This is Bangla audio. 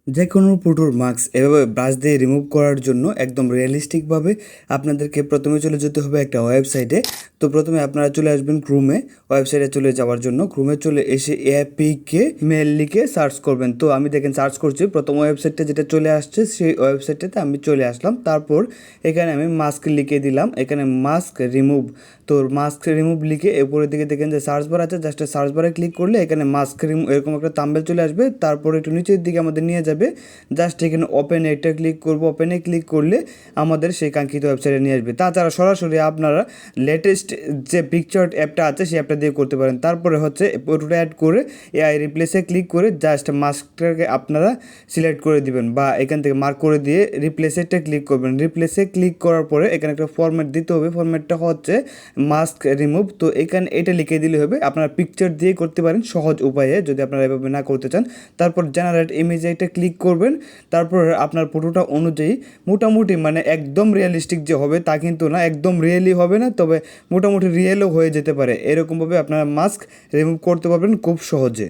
যে কোনো ফটোর মাস্ক এভাবে ব্রাশ দিয়ে রিমুভ করার জন্য একদম রিয়েলিস্টিকভাবে আপনাদেরকে প্রথমে চলে যেতে হবে একটা ওয়েবসাইটে। তো প্রথমে আপনারা চলে আসবেন ক্রোমে। ওয়েবসাইটে চলে যাওয়ার জন্য ক্রোমে চলে এসে এপিকে মেল লিখে সার্চ করবেন। তো আমি দেখেন সার্চ করছি, প্রথম ওয়েবসাইটটা যেটা চলে আসছে সেই ওয়েবসাইটটাতে আমি চলে আসলাম। তারপর এখানে আমি মাস্ক লিখে দিলাম, এখানে মাস্ক রিমুভ। তো মাস্ক রিমুভ লিখে উপরের দিকে দেখেন যে সার্চ বার আছে, জাস্ট সার্চ বারে ক্লিক করলে এখানে মাস্ক রিমুভ এরকম একটা থাম্বনেল চলে আসবে। তারপর একটু নিচের দিকে আমাদের নিয়ে যাবে, জাস্ট এখানে ওপেনে একটা ক্লিক করব। ওপেনে ক্লিক করলে আমাদের সেই কাঙ্ক্ষিত ওয়েবসাইটে নিয়ে আসবে। তাছাড়া সরাসরি আপনারা লেটেস্ট যে পিকচার অ্যাপটা আছে সেই অ্যাপটা দিয়ে করতে পারেন। তারপরে হচ্ছে ফটোটা অ্যাড করে এআই রিপ্লেসে ক্লিক করে জাস্ট মাস্কটাকে আপনারা সিলেক্ট করে দিবেন বা এখান থেকে মার্ক করে দিয়ে রিপ্লেসেটা ক্লিক করবেন। রিপ্লেসে ক্লিক করার পরে এখানে একটা ফরম্যাট দিতে হবে, ফরম্যাটটা হচ্ছে মাস্ক রিমুভ। তো এখানে এটা লিখে দিলে হবে। আপনারা পিকচার দিয়ে করতে পারেন সহজ উপায়ে যদি আপনারা এভাবে না করতে চান। তারপর জেনারেট ইমেজ এটা ক্লিক করবেন। তারপর আপনার ফটোটা অনুযায়ী মোটামুটি মানে একদম রিয়েলিস্টিক যে হবে তা কিন্তু না, একদম রিয়েলি হবে না, তবে মোটামুটি রিয়েলও হয়ে যেতে পারে। এরকমভাবে আপনারা মাস্ক রিমুভ করতে পারবেন খুব সহজে।